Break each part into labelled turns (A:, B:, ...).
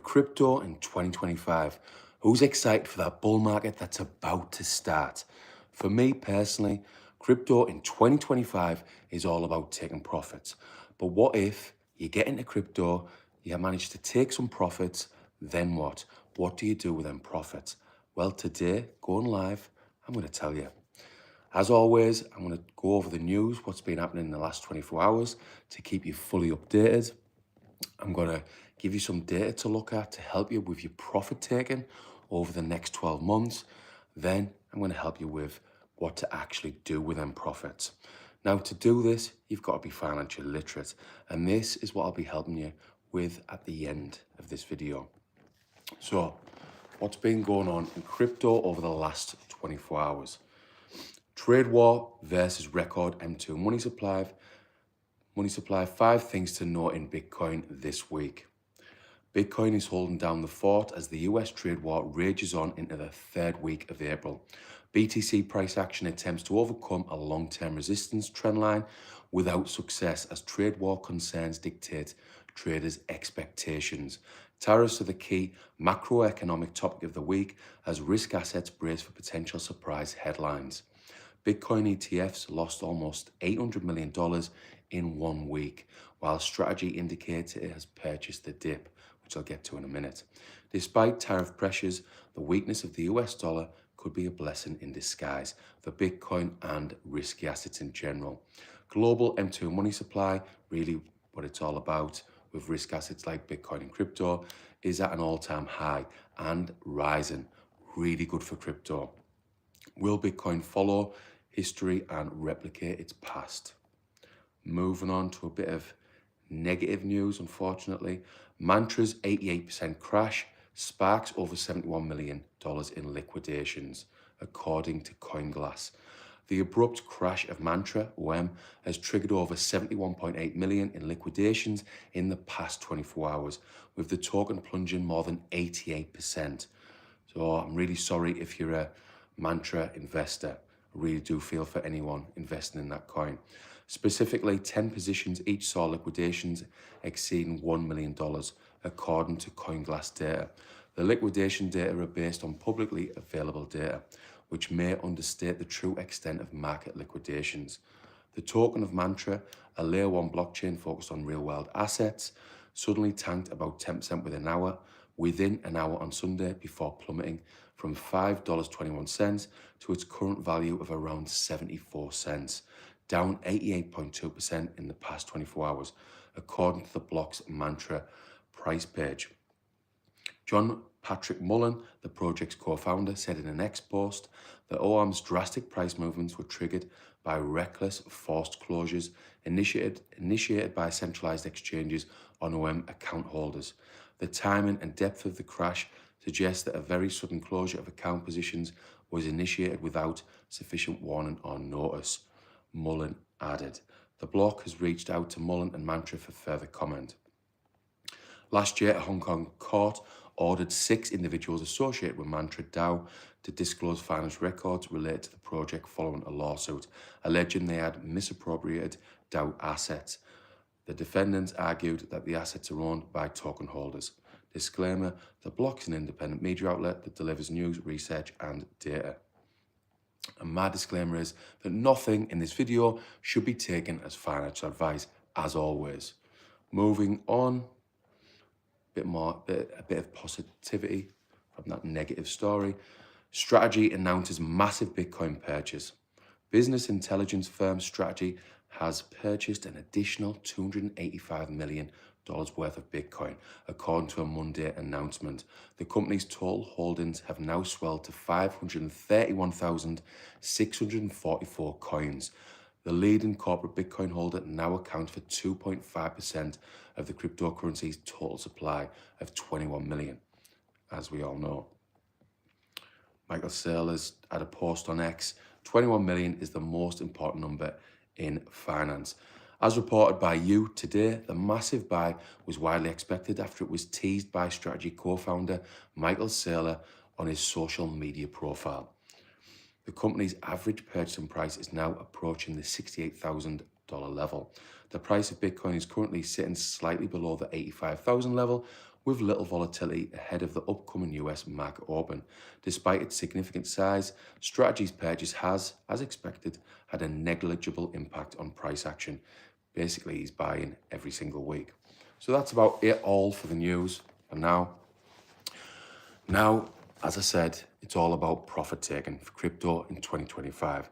A: Crypto in 2025. Who's excited for that bull market that's about to start? For me personally, crypto in 2025 is all about taking profits. But what if you get into crypto, you manage to take some profits, then what? What do you do with them profits? Well, today, going live, I'm going to tell you. As always, I'm going to go over the news, what's been happening in the last 24 hours to keep you fully updated. I'm going to give you some data to look at to help you with your profit taking over the next 12 months. Then I'm going to help you with what to actually do with them profits. Now, to do this, you've got to be financially literate. And this is what I'll be helping you with at the end of this video. So, what's been going on in crypto over the last 24 hours? Trade war versus record M2 money supply. Money supply, 5 things to know in Bitcoin this week. Bitcoin is holding down the fort as the US trade war rages on into the 3rd week of April. BTC price action attempts to overcome a long-term resistance trendline without success as trade war concerns dictate traders' expectations. Tariffs are the key macroeconomic topic of the week as risk assets brace for potential surprise headlines. Bitcoin ETFs lost almost $800 million in 1 week, while strategy indicates it has purchased the dip, which I'll get to in a minute. Despite tariff pressures, the weakness of the US dollar could be a blessing in disguise for Bitcoin and risky assets in general. Global M2 money supply, really what it's all about with risk assets like Bitcoin and crypto, is at an all-time high and rising. Really good for crypto. Will Bitcoin follow history and replicate its past? Moving on to a bit of negative news, unfortunately. Mantra's 88% crash sparks over $71 million in liquidations, according to CoinGlass. The abrupt crash of Mantra, OM, has triggered over 71.8 million in liquidations in the past 24 hours, with the token plunging more than 88%. So I'm really sorry if you're a Mantra investor. I really do feel for anyone investing in that coin. Specifically, 10 positions each saw liquidations exceeding $1 million, according to CoinGlass data. The liquidation data are based on publicly available data, which may understate the true extent of market liquidations. The token of Mantra, a layer 1 blockchain focused on real-world assets, suddenly tanked about 10% within an hour on Sunday before plummeting from $5.21 to its current value of around 74 cents, down 88.2% in the past 24 hours, according to the block's Mantra price page. John Patrick Mullen, the project's co-founder, said in an X post that OAM's drastic price movements were triggered by reckless forced closures initiated by centralized exchanges on OM account holders. The timing and depth of the crash suggests that a very sudden closure of account positions was initiated without sufficient warning or notice, Mullen added. The block has reached out to Mullen and Mantra for further comment. Last year, a Hong Kong court ordered 6 individuals associated with Mantra DAO to disclose financial records related to the project following a lawsuit, alleging they had misappropriated DAO assets. The defendants argued that the assets are owned by token holders. Disclaimer, the block is an independent media outlet that delivers news, research and data. And my disclaimer is that nothing in this video should be taken as financial advice, as always. Moving on, a bit of positivity from that negative story. Strategy announces massive Bitcoin purchase. Business intelligence firm Strategy has purchased an additional $285 million worth of Bitcoin, according to a Monday announcement. The company's total holdings have now swelled to 531,644 coins. The leading corporate Bitcoin holder now accounts for 2.5% of the cryptocurrency's total supply of 21 million, as we all know. Michael Saylor's had a post on X, 21 million is the most important number in finance. As reported by You today, the massive buy was widely expected after it was teased by Strategy co-founder Michael Saylor on his social media profile. The company's average purchasing price is now approaching the $68,000 level. The price of Bitcoin is currently sitting slightly below the $85,000 level, with little volatility ahead of the upcoming US market open. Despite its significant size, Strategy's purchase has, as expected, had a negligible impact on price action. Basically, he's buying every single week. So that's about it all for the news. And now, as I said, it's all about profit taking for crypto in 2025.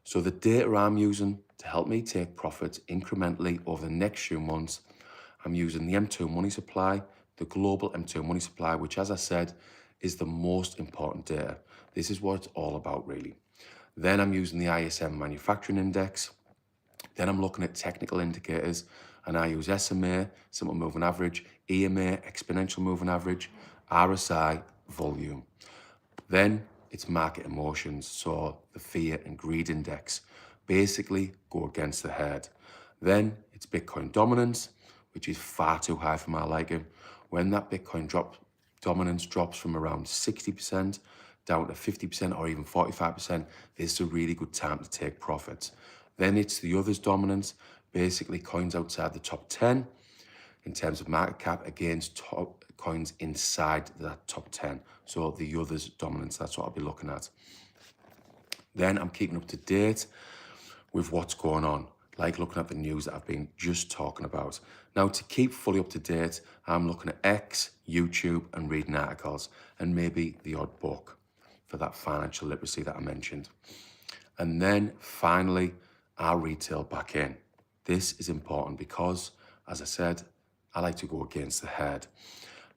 A: So the data I'm using to help me take profits incrementally over the next few months, I'm using the M2 money supply, the global M2 money supply, which, as I said, is the most important data. This is what it's all about, really. Then I'm using the ISM manufacturing index. Then I'm looking at technical indicators, and I use SMA, simple moving average, EMA, exponential moving average, RSI, volume. Then it's market emotions, so the fear and greed index. Basically, go against the herd. Then it's Bitcoin dominance, which is far too high for my liking. When that Bitcoin dominance drops from around 60% down to 50% or even 45%, this is a really good time to take profits. Then it's the others dominance, basically coins outside the top 10 in terms of market cap against top coins inside that top 10. So the others dominance, that's what I'll be looking at. Then I'm keeping up to date with what's going on, like looking at the news that I've been just talking about. Now, to keep fully up to date, I'm looking at X, YouTube, and reading articles, and maybe the odd book for that financial literacy that I mentioned. And then finally, our retail back in. This is important because, as I said, I like to go against the herd.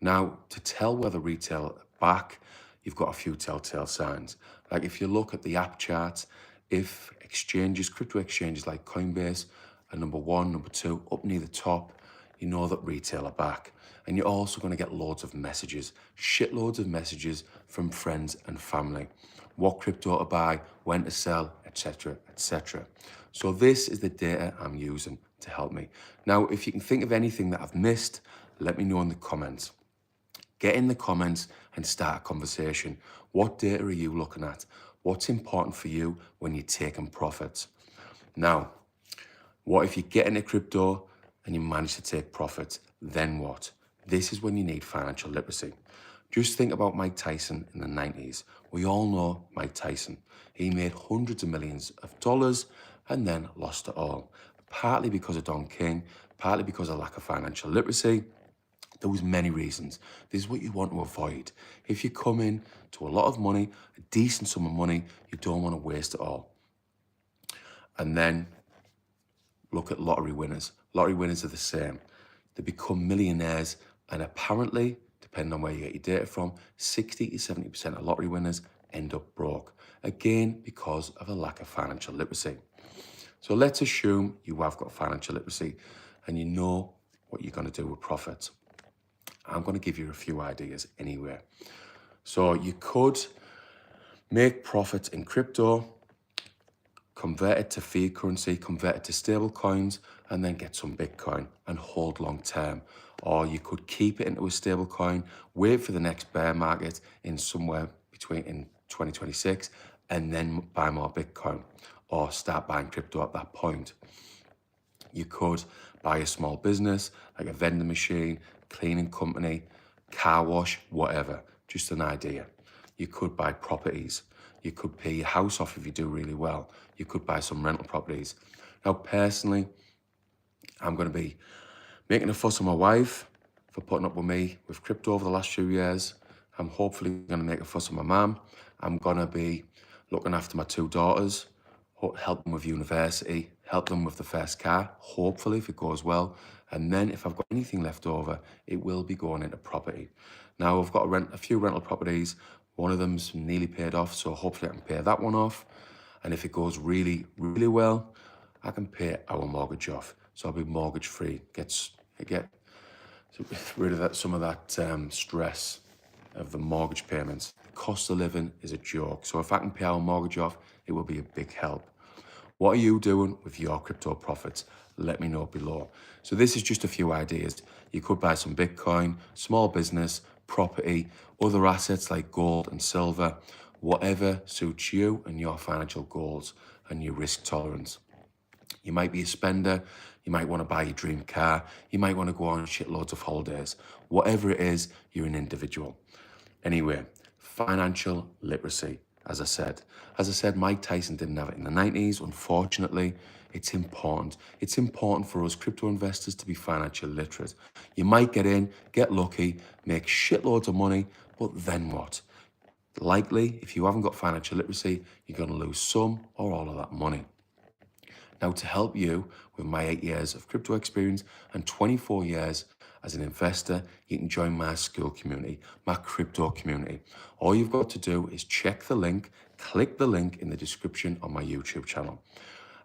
A: Now, to tell whether retail back, you've got a few telltale signs. Like if you look at the app charts, if exchanges, crypto exchanges like Coinbase are number 1, number 2, up near the top, you know that retail are back. And you're also going to get loads of messages, shitloads of messages from friends and family. What crypto to buy, when to sell, etc., etc. So this is the data I'm using to help me. Now, if you can think of anything that I've missed, let me know in the comments. Get in the comments and start a conversation. What data are you looking at? What's important for you when you're taking profits? Now, what if you get into crypto and you manage to take profits? Then what? This is when you need financial literacy. Just think about Mike Tyson in the 90s. We all know Mike Tyson. He made hundreds of millions of dollars and then lost it all. Partly because of Don King, partly because of lack of financial literacy. There was many reasons. This is what you want to avoid. If you come in to a lot of money, a decent sum of money, you don't want to waste it all. And then look at lottery winners. Lottery winners are the same. They become millionaires, and apparently, depending on where you get your data from, 60 to 70% of lottery winners end up broke. Again, because of a lack of financial literacy. So let's assume you have got financial literacy and you know what you're going to do with profits. I'm going to give you a few ideas anyway. So you could make profits in crypto, convert it to fiat currency, convert it to stable coins, and then get some Bitcoin and hold long term. Or you could keep it into a stable coin, wait for the next bear market in somewhere between in 2026, and then buy more Bitcoin or start buying crypto at that point. You could buy a small business, like a vending machine, cleaning company, car wash, whatever, just an idea. You could buy properties. You could pay your house off if you do really well. You could buy some rental properties. Now, personally, I'm going to be making a fuss on my wife for putting up with me with crypto over the last few years. I'm hopefully going to make a fuss on my mum. I'm going to be looking after my 2 daughters, help them with university, help them with the first car, hopefully, if it goes well. And then if I've got anything left over, it will be going into property. Now, I've got a few rental properties. One of them's nearly paid off, so hopefully I can pay that one off. And if it goes really, really well, I can pay our mortgage off. So I'll be mortgage free, get rid of some of that stress of the mortgage payments. The cost of living is a joke. So if I can pay our mortgage off, it will be a big help. What are you doing with your crypto profits? Let me know below. So this is just a few ideas. You could buy some Bitcoin, small business, property, other assets like gold and silver, whatever suits you and your financial goals and your risk tolerance. You might be a spender, you might want to buy your dream car, you might want to go on shitloads of holidays. Whatever it is, you're an individual. Anyway, financial literacy, as I said. As I said, Mike Tyson didn't have it in the 90s. Unfortunately, it's important. It's important for us crypto investors to be financially literate. You might get in, get lucky, make shitloads of money, but then what? Likely, if you haven't got financial literacy, you're going to lose some or all of that money. Now, to help you with my 8 years of crypto experience and 24 years as an investor, you can join my school community, my crypto community. All you've got to do is check the link, click the link in the description on my YouTube channel,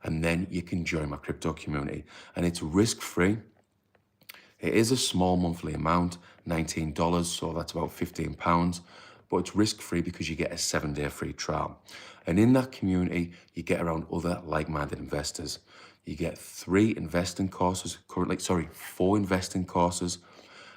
A: and then you can join my crypto community. And it's risk-free. It is a small monthly amount, $19, so that's about £15, but it's risk-free because you get a 7-day free trial. And in that community, you get around other like-minded investors. You get 4 investing courses,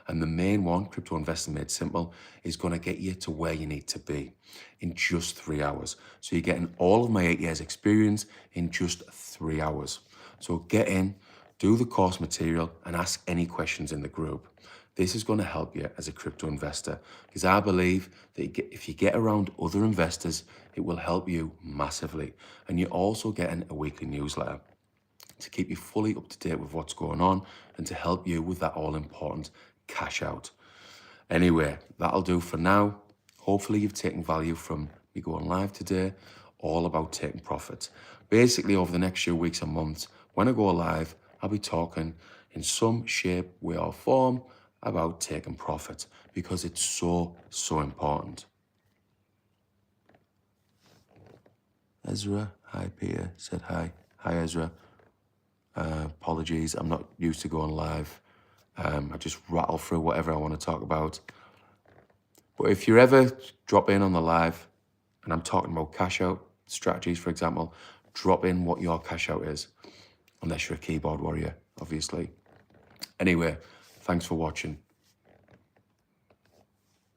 A: and the main one, Crypto Investing Made Simple, is going to get you to where you need to be in just 3 hours. So you're getting all of my 8 years experience in just 3 hours. So get in, do the course material, and ask any questions in the group. This is going to help you as a crypto investor because I believe that if you get around other investors, it will help you massively. And you're also getting a weekly newsletter to keep you fully up to date with what's going on and to help you with that all-important cash out. Anyway, that'll do for now. Hopefully you've taken value from me going live today, all about taking profits. Basically, over the next few weeks and months, when I go live, I'll be talking in some shape, way or form about taking profit because it's so important. Ezra, hi Peter, said hi. Hi Ezra. Apologies, I'm not used to going live. I just rattle through whatever I want to talk about. But if you ever drop in on the live and I'm talking about cash out strategies, for example, drop in what your cash out is, unless you're a keyboard warrior, obviously. Anyway, thanks for watching.